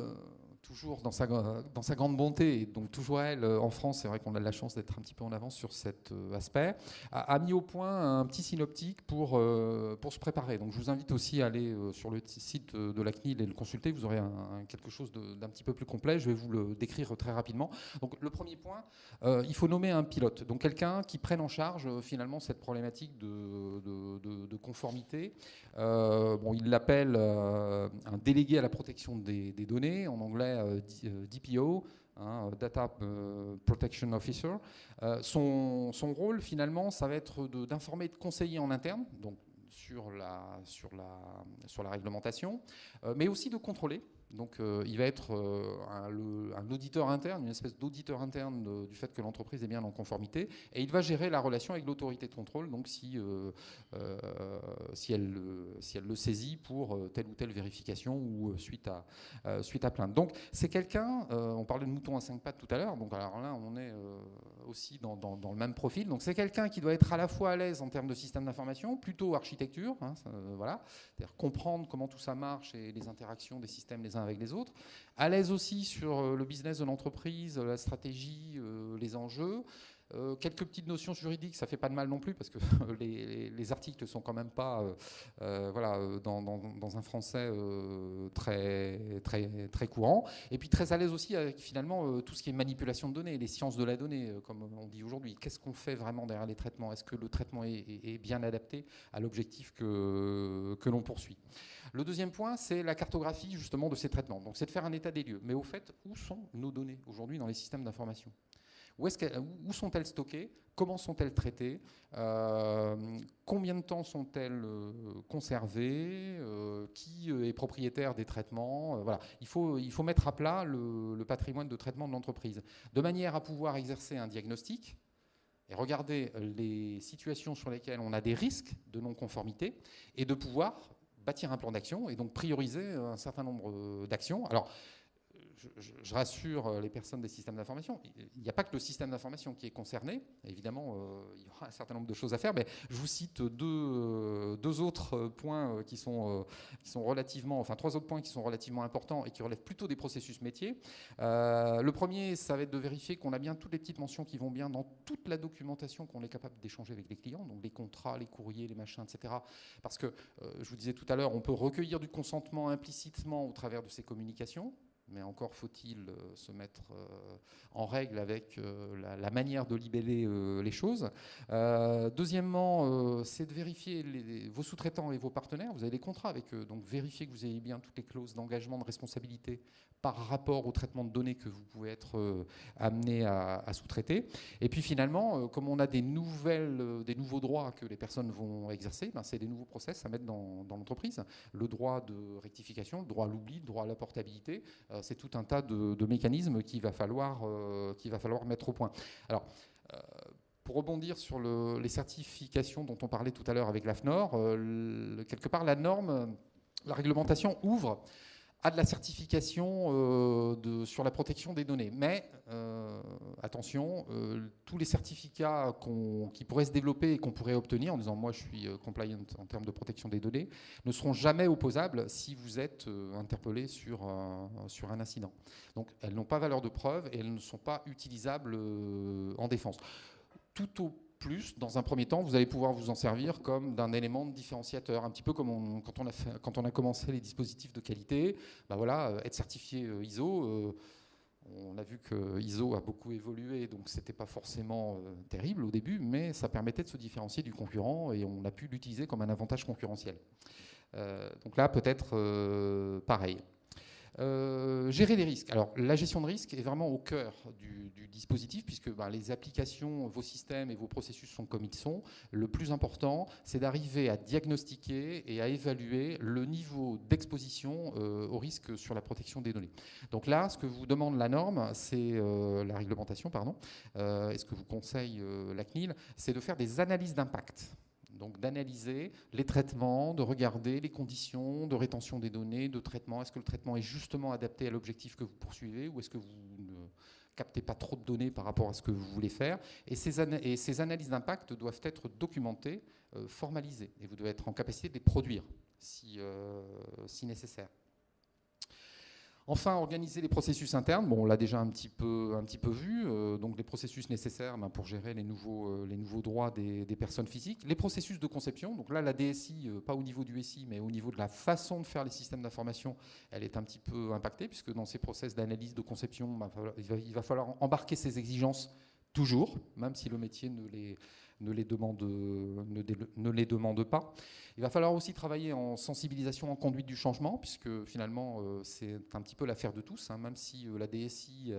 toujours dans sa grande bonté, et donc toujours elle, en France, c'est vrai qu'on a de la chance d'être un petit peu en avance sur cet aspect, a mis au point un petit synoptique pour se préparer. Donc je vous invite aussi à aller sur le site de la CNIL et le consulter, vous aurez quelque chose d'un petit peu plus complet, je vais vous le décrire très rapidement. Donc le premier point, il faut nommer un pilote, donc quelqu'un qui prenne en charge finalement cette problématique de conformité. Il l'appelle un délégué à la protection des données, en anglais DPO, Data Protection Officer. Son rôle, finalement, ça va être d'informer et de conseiller en interne, donc sur la réglementation, mais aussi de contrôler. Donc il va être un auditeur interne, une espèce d'auditeur interne du fait que l'entreprise est bien en conformité, et il va gérer la relation avec l'autorité de contrôle, donc si elle le saisit pour telle ou telle vérification ou suite à plainte. Donc c'est quelqu'un, on parlait de mouton à 5 pattes tout à l'heure, donc alors là on est aussi dans le même profil, donc c'est quelqu'un qui doit être à la fois à l'aise en termes de système d'information, plutôt architecture, voilà, c'est-à-dire comprendre comment tout ça marche et les interactions des systèmes les uns avec les autres, à l'aise aussi sur le business de l'entreprise, la stratégie, les enjeux, quelques petites notions juridiques, ça fait pas de mal non plus parce que les articles sont quand même pas dans un français très courant, et puis très à l'aise aussi avec finalement tout ce qui est manipulation de données, les sciences de la donnée, comme on dit aujourd'hui. Qu'est-ce qu'on fait vraiment derrière les traitements? Est-ce que le traitement est bien adapté à l'objectif que l'on poursuit? Le deuxième point, c'est la cartographie justement de ces traitements. Donc c'est de faire un état des lieux. Mais au fait, où sont nos données aujourd'hui dans les systèmes d'information? Où sont-elles stockées? Comment sont-elles traitées? Combien de temps sont-elles conservées? Qui est propriétaire des traitements? Voilà. Il faut mettre à plat le patrimoine de traitement de l'entreprise, de manière à pouvoir exercer un diagnostic et regarder les situations sur lesquelles on a des risques de non-conformité, et de pouvoir bâtir un plan d'action et donc prioriser un certain nombre d'actions. Alors, je rassure les personnes des systèmes d'information, il n'y a pas que le système d'information qui est concerné. Évidemment, il y aura un certain nombre de choses à faire, mais je vous cite deux autres points qui sont relativement, enfin 3 autres points qui sont relativement importants et qui relèvent plutôt des processus métiers. Le premier, ça va être de vérifier qu'on a bien toutes les petites mentions qui vont bien dans toute la documentation qu'on est capable d'échanger avec les clients, donc les contrats, les courriers, les machins, etc. Parce que, je vous disais tout à l'heure, on peut recueillir du consentement implicitement au travers de ces communications. Mais encore faut-il se mettre en règle avec la manière de libeller les choses. Deuxièmement, c'est de vérifier vos sous-traitants et vos partenaires. Vous avez des contrats avec eux, donc vérifiez que vous ayez bien toutes les clauses d'engagement, de responsabilité par rapport au traitement de données que vous pouvez être amené à sous-traiter. Et puis finalement, comme on a des nouveaux droits que les personnes vont exercer, ben c'est des nouveaux process à mettre dans l'entreprise. Le droit de rectification, le droit à l'oubli, le droit à la portabilité, c'est tout un tas de mécanismes qu'il va falloir mettre au point. Alors, pour rebondir sur les certifications dont on parlait tout à l'heure avec l'AFNOR, quelque part la norme, la réglementation ouvre à de la certification sur la protection des données. Mais attention, tous les certificats qui pourraient se développer et qu'on pourrait obtenir en disant moi je suis compliant en termes de protection des données ne seront jamais opposables si vous êtes interpellé sur un incident. Donc elles n'ont pas valeur de preuve et elles ne sont pas utilisables en défense. Tout au plus, dans un premier temps, vous allez pouvoir vous en servir comme d'un élément de différenciateur, un petit peu comme quand on a commencé les dispositifs de qualité. Ben voilà, être certifié ISO, on a vu que ISO a beaucoup évolué, donc c'était pas forcément terrible au début, mais ça permettait de se différencier du concurrent et on a pu l'utiliser comme un avantage concurrentiel. Donc là, peut-être pareil. Gérer les risques. Alors, la gestion de risque est vraiment au cœur du dispositif puisque les applications, vos systèmes et vos processus sont comme ils sont. Le plus important, c'est d'arriver à diagnostiquer et à évaluer le niveau d'exposition au risque sur la protection des données. Donc là, ce que vous demande la norme, c'est la réglementation, pardon, et ce que vous conseille la CNIL, c'est de faire des analyses d'impact. Donc d'analyser les traitements, de regarder les conditions de rétention des données, de traitement. Est-ce que le traitement est justement adapté à l'objectif que vous poursuivez ou est-ce que vous ne captez pas trop de données par rapport à ce que vous voulez faire? Et ces analyses d'impact doivent être documentées, formalisées. Et vous devez être en capacité de les produire si nécessaire. Enfin, organiser les processus internes. Bon, on l'a déjà un petit peu vu. Donc, les processus nécessaires pour gérer les nouveaux droits des personnes physiques. Les processus de conception. Donc là, la DSI, pas au niveau du SI, mais au niveau de la façon de faire les systèmes d'information, elle est un petit peu impactée, puisque dans ces process d'analyse, de conception, il va falloir embarquer ces exigences toujours, même si le métier ne les demande pas. Il va falloir aussi travailler en sensibilisation, en conduite du changement, puisque finalement, c'est un petit peu l'affaire de tous, hein, même si la DSI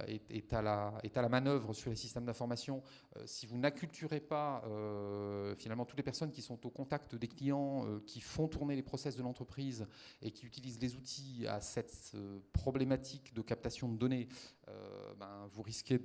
est à la manœuvre sur les systèmes d'information. Si vous n'acculturez pas finalement toutes les personnes qui sont au contact des clients, qui font tourner les process de l'entreprise et qui utilisent les outils à cette problématique de captation de données, vous risquez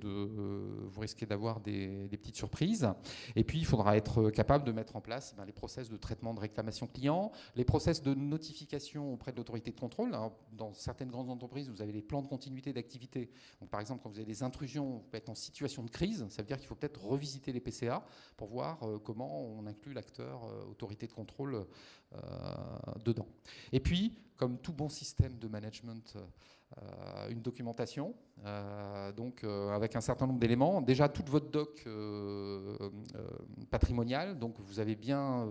d'avoir des petites surprises. Et puis, il faudra être capable de mettre en place les process de traitement de réclamation client, les process de notification auprès de l'autorité de contrôle. Alors, dans certaines grandes entreprises, vous avez les plans de continuité d'activité. Donc, par exemple, quand vous avez des intrusions, vous pouvez être en situation de crise. Ça veut dire qu'il faut peut-être revisiter les PCA pour voir comment on inclut l'acteur autorité de contrôle dedans. Et puis, comme tout bon système de management, une documentation, avec un certain nombre d'éléments. Déjà, toute votre doc patrimoniale, donc vous avez bien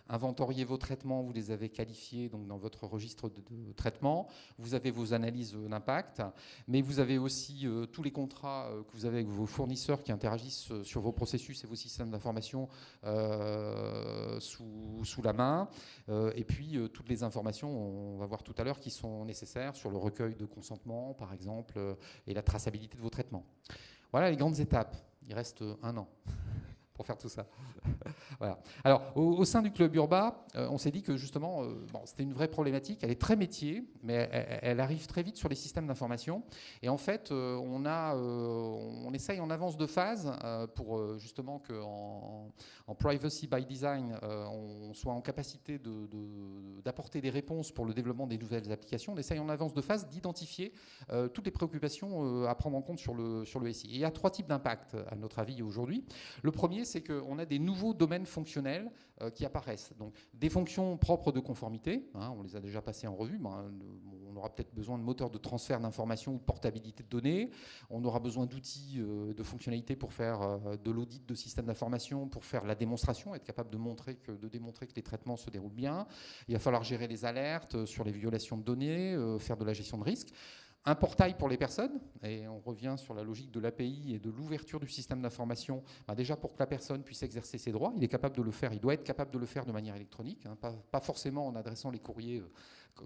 inventorié vos traitements, vous les avez qualifiés donc, dans votre registre de traitement, vous avez vos analyses d'impact, mais vous avez aussi tous les contrats que vous avez avec vos fournisseurs qui interagissent sur vos processus et vos systèmes d'information sous la main, et puis toutes les informations, on va voir tout à l'heure, qui sont nécessaires sur le recueil de consentement, par exemple, et la traçabilité de vos traitements. Voilà les grandes étapes. Il reste 1 an pour faire tout ça. Voilà. Alors, au sein du club Urba, on s'est dit que justement, bon, c'était une vraie problématique. Elle est très métier, mais elle arrive très vite sur les systèmes d'information. Et en fait, on essaye en avance de phase pour justement qu'en privacy by design, on soit en capacité d'apporter des réponses pour le développement des nouvelles applications. On essaye en avance de phase d'identifier toutes les préoccupations à prendre en compte sur le SI. Et il y a 3 types d'impacts, à notre avis, aujourd'hui. Le premier, c'est qu'on a des nouveaux domaines fonctionnels qui apparaissent. Donc, des fonctions propres de conformité, hein, on les a déjà passées en revue, mais, on aura peut-être besoin de moteurs de transfert d'informations ou de portabilité de données, on aura besoin d'outils de fonctionnalités pour faire de l'audit de systèmes d'information, pour faire la démonstration, être capable de démontrer que les traitements se déroulent bien. Il va falloir gérer les alertes sur les violations de données, faire de la gestion de risque. Un portail pour les personnes, et on revient sur la logique de l'API et de l'ouverture du système d'information. Déjà, pour que la personne puisse exercer ses droits, il est capable de le faire, il doit être capable de le faire de manière électronique, hein, pas forcément en adressant les courriers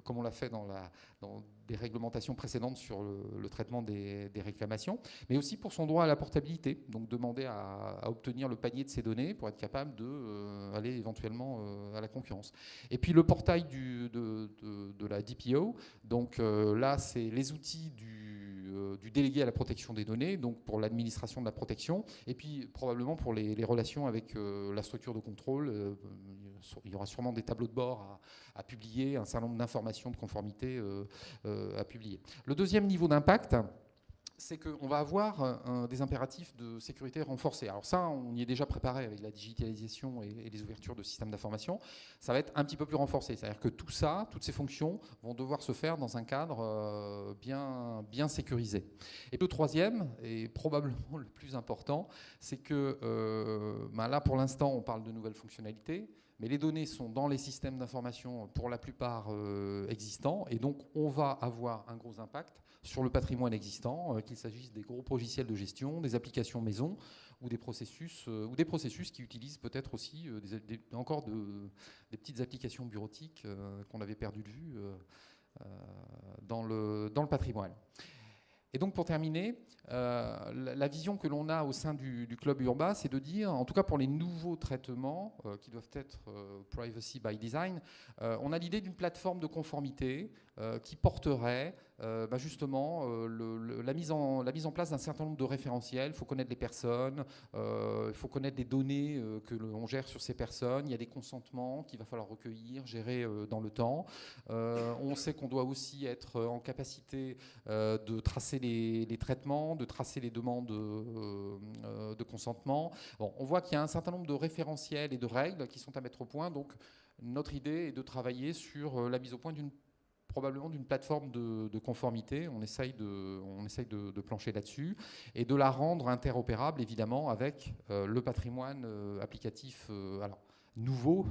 comme on l'a fait dans des réglementations précédentes sur le traitement des réclamations, mais aussi pour son droit à la portabilité, donc demander à obtenir le panier de ses données pour être capable d'aller éventuellement à la concurrence. Et puis le portail de la DPO, donc là c'est les outils du délégué à la protection des données, donc pour l'administration de la protection, et puis probablement pour les relations avec la structure de contrôle. Il y aura sûrement des tableaux de bord à publier, un certain nombre d'informations de conformité à publier. Le deuxième niveau d'impact, c'est qu'on va avoir des impératifs de sécurité renforcés. Alors ça, on y est déjà préparé avec la digitalisation et les ouvertures de systèmes d'information. Ça va être un petit peu plus renforcé. C'est-à-dire que tout ça, toutes ces fonctions vont devoir se faire dans un cadre bien sécurisé. Et le troisième, et probablement le plus important, c'est que là, pour l'instant, on parle de nouvelles fonctionnalités, mais les données sont dans les systèmes d'information pour la plupart existants, et donc on va avoir un gros impact sur le patrimoine existant, qu'il s'agisse des gros logiciels de gestion, des applications maison ou des processus qui utilisent peut-être aussi encore des petites applications bureautiques qu'on avait perdues de vue dans le patrimoine. Et donc pour terminer, la vision que l'on a au sein du club Urba, c'est de dire, en tout cas pour les nouveaux traitements qui doivent être privacy by design, on a l'idée d'une plateforme de conformité qui porterait justement la mise en place d'un certain nombre de référentiels. Il faut connaître les personnes, il faut connaître les données que l'on gère sur ces personnes. Il y a des consentements qu'il va falloir recueillir, gérer dans le temps. On sait qu'on doit aussi être en capacité de tracer les traitements, de tracer les demandes de consentement. Bon, on voit qu'il y a un certain nombre de référentiels et de règles qui sont à mettre au point. Donc notre idée est de travailler sur la mise au point probablement d'une plateforme de conformité. On essaye de plancher là-dessus et de la rendre interopérable, évidemment, avec le patrimoine applicatif nouveau,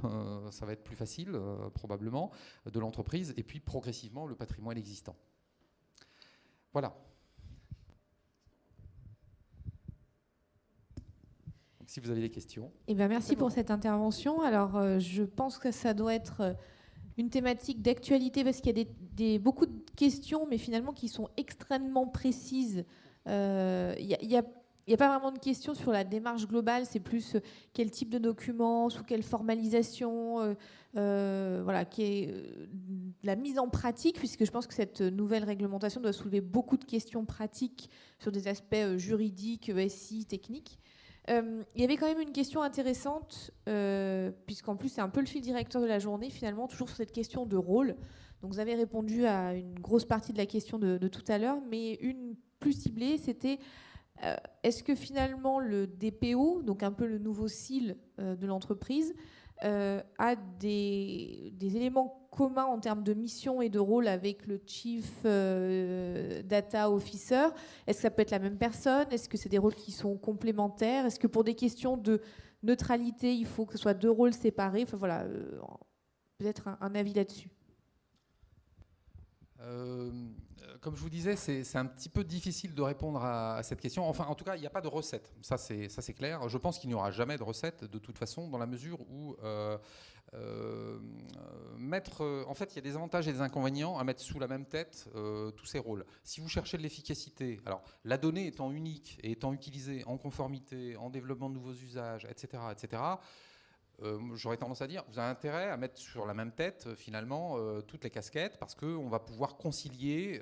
ça va être plus facile, probablement, de l'entreprise, et puis progressivement le patrimoine existant. Voilà. Donc, si vous avez des questions.
Eh bien, merci pour cette intervention. Alors, je pense que ça doit être une thématique d'actualité parce qu'il y a beaucoup de questions, mais finalement qui sont extrêmement précises. Il n'y a pas vraiment de questions sur la démarche globale, c'est plus quel type de document, sous quelle formalisation, qui est la mise en pratique, puisque je pense que cette nouvelle réglementation doit soulever beaucoup de questions pratiques sur des aspects juridiques, SI, techniques. Il y avait quand même une question intéressante, puisqu'en plus c'est un peu le fil directeur de la journée, finalement, toujours sur cette question de rôle. Donc vous avez répondu à une grosse partie de la question de tout à l'heure, mais une plus ciblée, c'était est-ce que finalement le DPO, donc un peu le nouveau SIL de l'entreprise, a des éléments communs en termes de mission et de rôle avec le Chief Data Officer? Est-ce que ça peut être la même personne? Est-ce que c'est des rôles qui sont complémentaires? Est-ce que pour des questions de neutralité, il faut que ce soit 2 rôles séparés? Enfin voilà, peut-être un avis là-dessus.
Comme je vous disais, c'est un petit peu difficile de répondre à cette question. Enfin, en tout cas, il n'y a pas de recette. Ça, c'est clair. Je pense qu'il n'y aura jamais de recette, de toute façon, dans la mesure où en fait, il y a des avantages et des inconvénients à mettre sous la même tête tous ces rôles. Si vous cherchez de l'efficacité, alors la donnée étant unique et étant utilisée en conformité, en développement de nouveaux usages, etc., j'aurais tendance à dire, vous avez intérêt à mettre sur la même tête, finalement, toutes les casquettes, parce qu'on va pouvoir concilier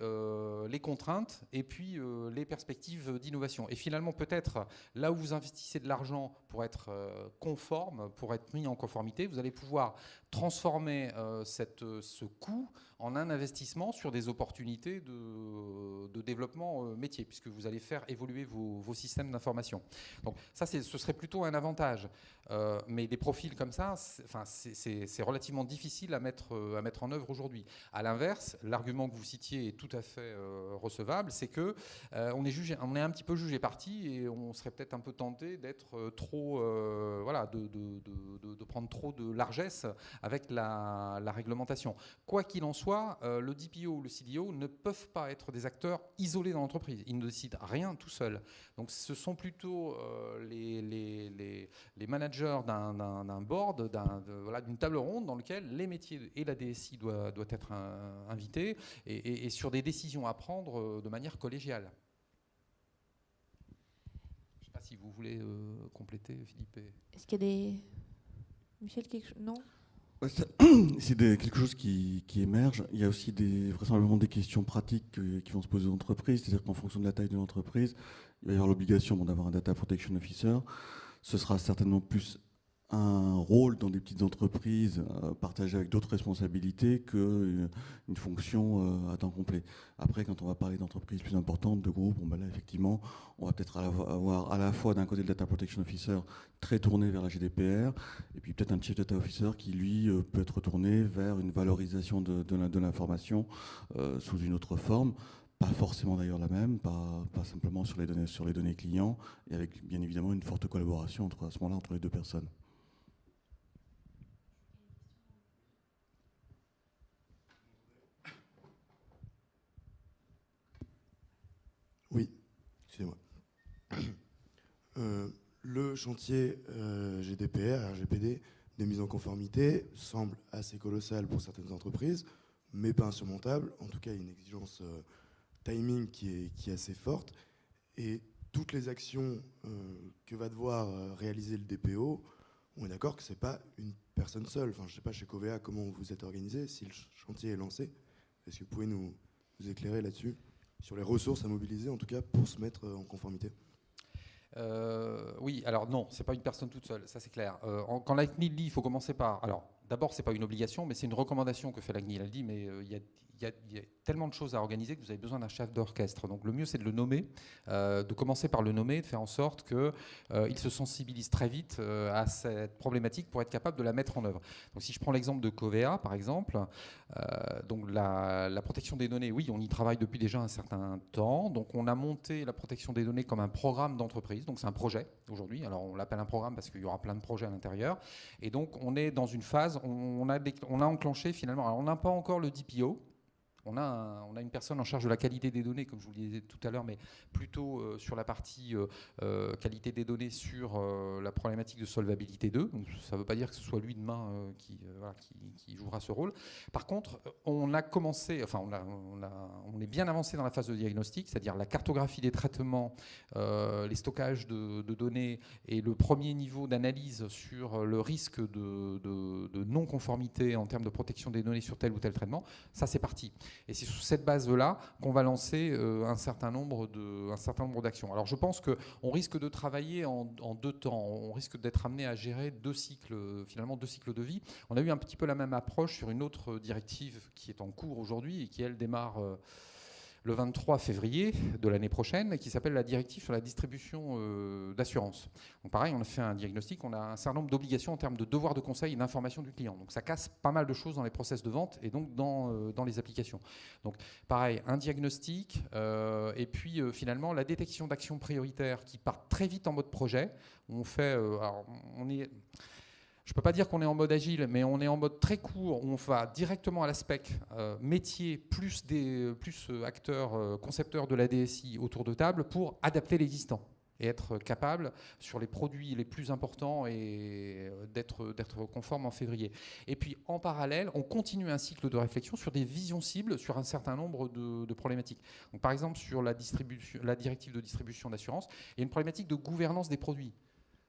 les contraintes et puis les perspectives d'innovation. Et finalement, peut-être, là où vous investissez de l'argent pour être conforme, pour être mis en conformité, vous allez pouvoir transformer ce coût en un investissement sur des opportunités de développement métier, puisque vous allez faire évoluer vos systèmes d'information. Donc ça, ce serait plutôt un avantage. Mais des profils comme ça, c'est relativement difficile à mettre en œuvre aujourd'hui. À l'inverse, l'argument que vous citiez est tout à fait recevable, c'est que on est un petit peu jugé parti et on serait peut-être un peu tenté d'être trop, de prendre trop de largesse avec la réglementation. Quoi qu'il en soit, le DPO ou le CDO ne peuvent pas être des acteurs isolés dans l'entreprise. Ils ne décident rien tout seuls. Donc ce sont plutôt les managers d'un board, d'une table ronde dans lequel les métiers et la DSI doit être invités et sur des décisions à prendre de manière collégiale. Je ne sais pas si vous voulez compléter, Philippe.
Est-ce qu'il y a des... Michel, quelque chose? Non?
C'est quelque chose qui émerge. Il y a aussi vraisemblablement des questions pratiques qui vont se poser aux entreprises. C'est-à-dire qu'en fonction de la taille de l'entreprise, il va y avoir l'obligation d'avoir un Data Protection Officer. Ce sera certainement plus un rôle dans des petites entreprises partagé avec d'autres responsabilités qu'une fonction à temps complet. Après, quand on va parler d'entreprises plus importantes, de groupes, là, effectivement, on va peut-être avoir à la fois d'un côté le Data Protection Officer très tourné vers la GDPR, et puis peut-être un Chief Data Officer qui, lui, peut être tourné vers une valorisation de l'information sous une autre forme. Pas forcément d'ailleurs la même, pas simplement sur les données clients, et avec bien évidemment une forte collaboration à ce moment-là entre les deux personnes.
Oui, excusez-moi. Le chantier GDPR, RGPD, de mise en conformité semble assez colossal pour certaines entreprises, mais pas insurmontable. En tout cas, il y a une exigence timing qui est assez forte. Et toutes les actions que va devoir réaliser le DPO, on est d'accord que ce n'est pas une personne seule. Enfin, je ne sais pas chez Covea comment vous êtes organisé, si le chantier est lancé. Est-ce que vous pouvez nous éclairer là-dessus, sur les ressources à mobiliser, en tout cas, pour se mettre en conformité?
Oui, alors non, c'est pas une personne toute seule, ça c'est clair. Quand la CNIL dit, il faut commencer par... Alors, d'abord, c'est pas une obligation, mais c'est une recommandation que fait la CNIL. Elle dit, mais il y a tellement de choses à organiser que vous avez besoin d'un chef d'orchestre. Donc le mieux, c'est de le nommer, de commencer par le nommer, de faire en sorte qu'il se sensibilise très vite à cette problématique pour être capable de la mettre en œuvre. Donc si je prends l'exemple de Covea, par exemple, donc la protection des données, oui, on y travaille depuis déjà un certain temps. Donc on a monté la protection des données comme un programme d'entreprise. Donc c'est un projet aujourd'hui. Alors on l'appelle un programme parce qu'il y aura plein de projets à l'intérieur. Et donc on est dans une phase, on a enclenché finalement, alors on n'a pas encore le DPO. On a une personne en charge de la qualité des données, comme je vous le disais tout à l'heure, mais plutôt sur la partie qualité des données sur la problématique de solvabilité 2. Donc, ça ne veut pas dire que ce soit lui demain qui jouera ce rôle. Par contre, on a commencé, enfin on est bien avancé dans la phase de diagnostic, c'est-à-dire la cartographie des traitements, les stockages de données et le premier niveau d'analyse sur le risque de non-conformité en termes de protection des données sur tel ou tel traitement. Ça, c'est parti. Et c'est sur cette base-là qu'on va lancer un certain nombre d'actions. Alors je pense qu'on risque de travailler en deux temps. On risque d'être amené à gérer deux cycles de vie. On a eu un petit peu la même approche sur une autre directive qui est en cours aujourd'hui et qui, elle, démarre le 23 février de l'année prochaine, qui s'appelle la directive sur la distribution d'assurance. Donc pareil, on a fait un diagnostic, on a un certain nombre d'obligations en termes de devoirs de conseil et d'information du client. Donc ça casse pas mal de choses dans les process de vente et donc dans les applications. Donc pareil, un diagnostic et puis finalement la détection d'actions prioritaires qui partent très vite en mode projet. On fait, je ne peux pas dire qu'on est en mode agile, mais on est en mode très court, où on va directement à l'aspect métier, plus acteurs, concepteurs de la DSI autour de table pour adapter l'existant et être capable sur les produits les plus importants et d'être conforme en février. Et puis en parallèle, on continue un cycle de réflexion sur des visions cibles sur un certain nombre de problématiques. Donc, par exemple, sur la directive de distribution d'assurance, il y a une problématique de gouvernance des produits.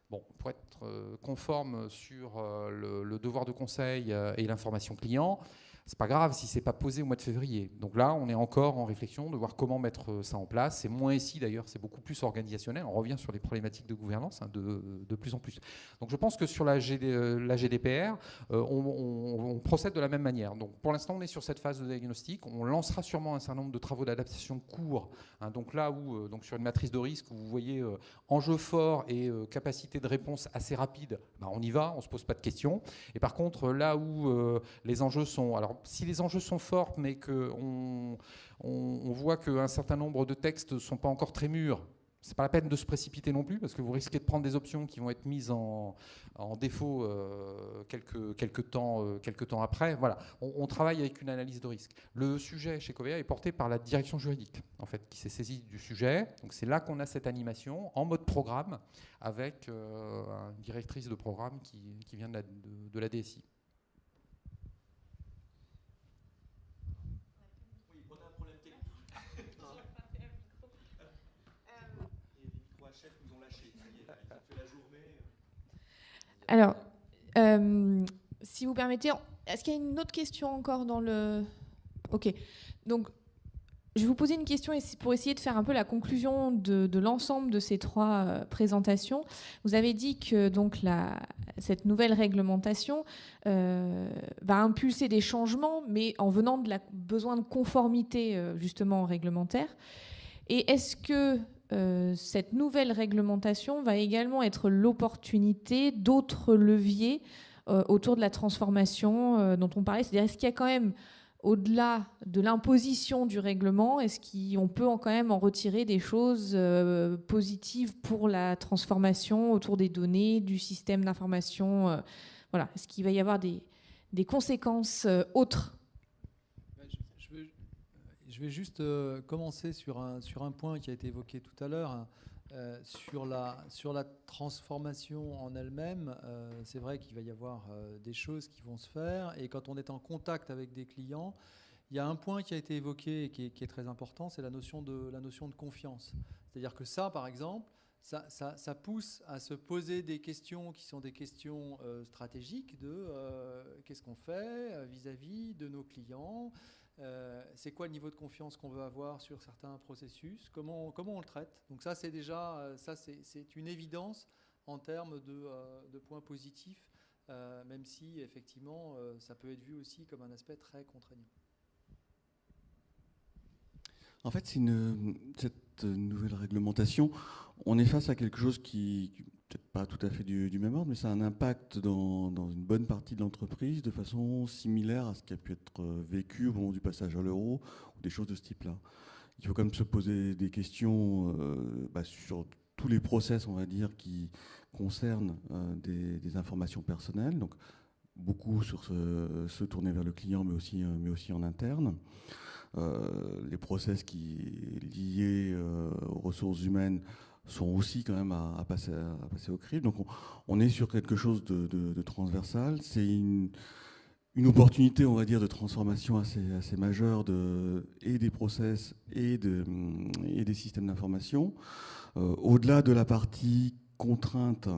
Bon, pour être conforme sur le devoir de conseil et l'information client, c'est pas grave si c'est pas posé au mois de février. Donc là, on est encore en réflexion de voir comment mettre ça en place. C'est moins ici d'ailleurs, c'est beaucoup plus organisationnel. On revient sur les problématiques de gouvernance de plus en plus. Donc je pense que sur la GDPR, on procède de la même manière. Donc pour l'instant, on est sur cette phase de diagnostic. On lancera sûrement un certain nombre de travaux d'adaptation courts. Donc là où, donc sur une matrice de risque, où vous voyez enjeu fort et capacité de réponse assez rapide, on y va, on ne se pose pas de questions. Et par contre, là où les enjeux sont... Alors, si les enjeux sont forts, mais qu'on voit qu'un certain nombre de textes ne sont pas encore très mûrs, ce n'est pas la peine de se précipiter non plus, parce que vous risquez de prendre des options qui vont être mises en défaut quelques temps après. Voilà, on travaille avec une analyse de risque. Le sujet chez Covea est porté par la direction juridique, en fait, qui s'est saisie du sujet. Donc c'est là qu'on a cette animation en mode programme, avec une directrice de programme qui vient de la DSI.
Alors, si vous permettez, est-ce qu'il y a une autre question encore dans le... Ok, donc je vais vous poser une question pour essayer de faire un peu la conclusion de l'ensemble de ces trois présentations. Vous avez dit que donc, cette nouvelle réglementation va impulser des changements, mais en venant de la besoin de conformité justement réglementaire. Et est-ce que cette nouvelle réglementation va également être l'opportunité d'autres leviers autour de la transformation dont on parlait? C'est-à-dire, est-ce qu'il y a quand même, au-delà de l'imposition du règlement, est-ce qu'on peut quand même en retirer des choses positives pour la transformation autour des données, du système d'information voilà. Est-ce qu'il va y avoir des conséquences autres?
Je vais juste commencer sur un point qui a été évoqué tout à l'heure, sur la transformation en elle-même. C'est vrai qu'il va y avoir des choses qui vont se faire, et quand on est en contact avec des clients, il y a un point qui a été évoqué et qui est très important, c'est la notion de confiance. C'est-à-dire que ça, par exemple, ça pousse à se poser des questions qui sont des questions stratégiques de qu'est-ce qu'on fait vis-à-vis de nos clients. C'est quoi le niveau de confiance qu'on veut avoir sur certains processus, comment on le traite. Donc ça, c'est déjà c'est une évidence en termes de points positifs, même si effectivement ça peut être vu aussi comme un aspect très contraignant.
En fait, cette nouvelle réglementation, on est face à quelque chose qui peut-être pas tout à fait du même ordre, mais ça a un impact dans une bonne partie de l'entreprise de façon similaire à ce qui a pu être vécu au moment du passage à l'euro ou des choses de ce type-là. Il faut quand même se poser des questions sur tous les process, on va dire, qui concernent des informations personnelles. Donc, beaucoup sur se tourner vers le client, mais aussi en interne. Les process liés aux ressources humaines sont aussi quand même à passer au crible. Donc on est sur quelque chose de transversal. C'est une opportunité, on va dire, de transformation assez majeure et des process et des systèmes d'information. Au-delà de la partie contrainte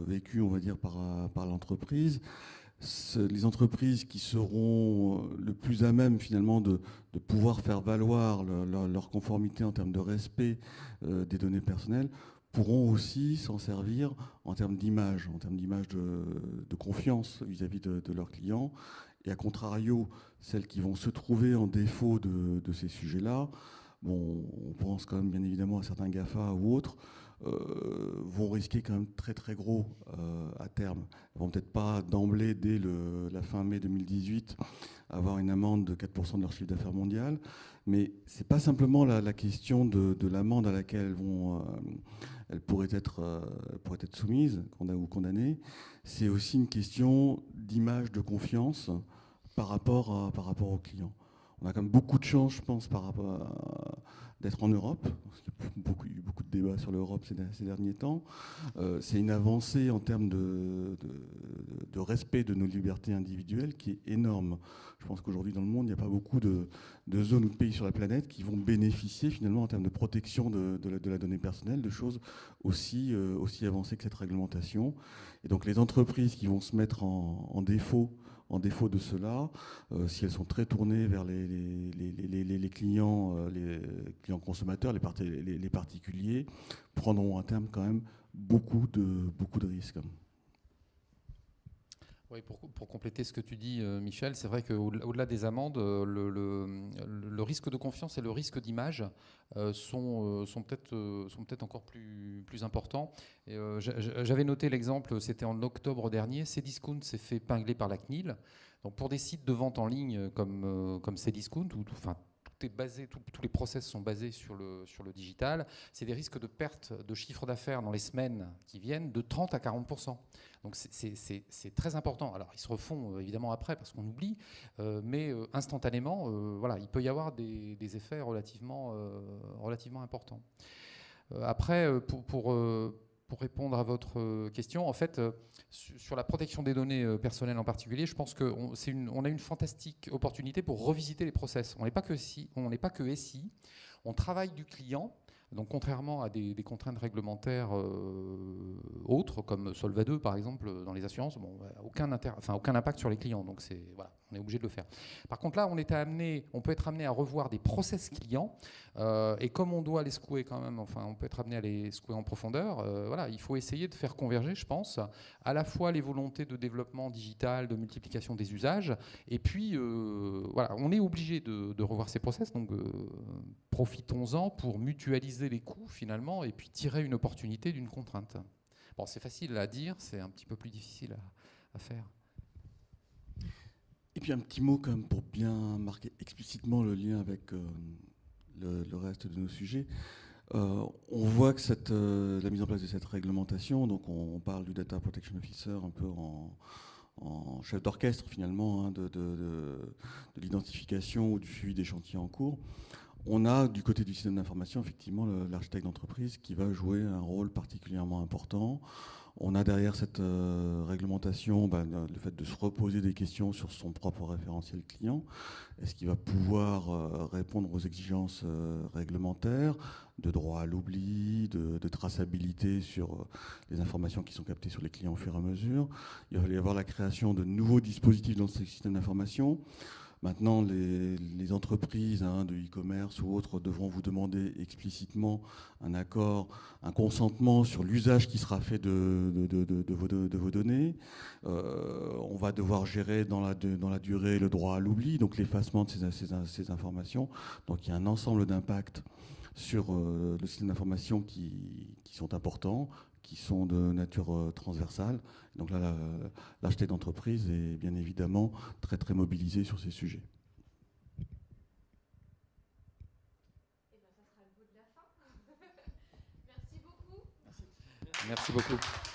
vécue, on va dire, par l'entreprise, les entreprises qui seront le plus à même finalement de pouvoir faire valoir leur conformité en termes de respect des données personnelles pourront aussi s'en servir en termes d'image, de confiance vis-à-vis de leurs clients. Et à contrario, celles qui vont se trouver en défaut de ces sujets-là, bon, on pense quand même bien évidemment à certains GAFA ou autres, vont risquer quand même très très gros à terme. Ils vont peut-être pas d'emblée, dès la fin mai 2018, avoir une amende de 4% de leur chiffre d'affaires mondial. Mais ce n'est pas simplement la question de l'amende à laquelle elles pourraient être soumises ou condamnées. C'est aussi une question d'image, de confiance par rapport aux clients. On a quand même beaucoup de chance, je pense, par rapport d'être en Europe. Il y a eu beaucoup de débats sur l'Europe ces derniers temps. C'est une avancée en termes de respect de nos libertés individuelles qui est énorme. Je pense qu'aujourd'hui, dans le monde, il n'y a pas beaucoup de zones ou de pays sur la planète qui vont bénéficier, finalement, en termes de protection de la donnée personnelle, de choses aussi avancées que cette réglementation. Et donc, les entreprises qui vont se mettre en défaut de cela, si elles sont très tournées vers les clients consommateurs, les particuliers, prendront à terme quand même beaucoup de risques.
Oui, pour compléter ce que tu dis, Michel, c'est vrai qu'au-delà des amendes, le risque de confiance et le risque d'image sont peut-être encore plus importants. J'avais noté l'exemple, c'était en octobre dernier, Cdiscount s'est fait pingler par la CNIL. Donc pour des sites de vente en ligne comme Cdiscount, tout est basé, tous les process sont basés sur le digital, c'est des risques de perte de chiffre d'affaires dans les semaines qui viennent de 30 à 40%. Donc c'est très important. Alors ils se refont évidemment après parce qu'on oublie, mais instantanément, il peut y avoir des effets relativement importants. Après, pour répondre à votre question, en fait, sur la protection des données personnelles en particulier, je pense qu'on a une fantastique opportunité pour revisiter les process. On n'est pas que SI, on travaille du client. Donc, contrairement à des contraintes réglementaires autres, comme Solva 2 par exemple dans les assurances, aucun impact sur les clients. Donc, on est obligé de le faire. Par contre, là, on peut être amené à revoir des process clients. Et comme on doit les secouer quand même, on peut être amené à les secouer en profondeur. Il faut essayer de faire converger, je pense, à la fois les volontés de développement digital, de multiplication des usages, et puis, on est obligé de revoir ces process. Donc, profitons-en pour mutualiser les coûts finalement et puis tirer une opportunité d'une contrainte. Bon, c'est facile à dire, c'est un petit peu plus difficile à faire.
Et puis un petit mot quand même pour bien marquer explicitement le lien avec le reste de nos sujets. On voit que la mise en place de cette réglementation, donc on parle du Data Protection Officer un peu en chef d'orchestre finalement de l'identification ou du suivi des chantiers en cours. On a du côté du système d'information effectivement l'architecte d'entreprise qui va jouer un rôle particulièrement important. On a derrière cette réglementation le fait de se reposer des questions sur son propre référentiel client. Est-ce qu'il va pouvoir répondre aux exigences réglementaires de droit à l'oubli, de traçabilité sur les informations qui sont captées sur les clients au fur et à mesure. Il va y avoir la création de nouveaux dispositifs dans ce système d'information. Maintenant, les entreprises de e-commerce ou autres devront vous demander explicitement un accord, un consentement sur l'usage qui sera fait de vos données. On va devoir gérer dans la durée le droit à l'oubli, donc l'effacement de ces informations. Donc il y a un ensemble d'impacts sur le système d'information qui sont importants, qui sont de nature transversale. Donc là, l'architecte d'entreprise est bien évidemment très très mobilisé sur ces sujets.
Et ça sera le mot de la fin. Merci beaucoup.
Merci beaucoup.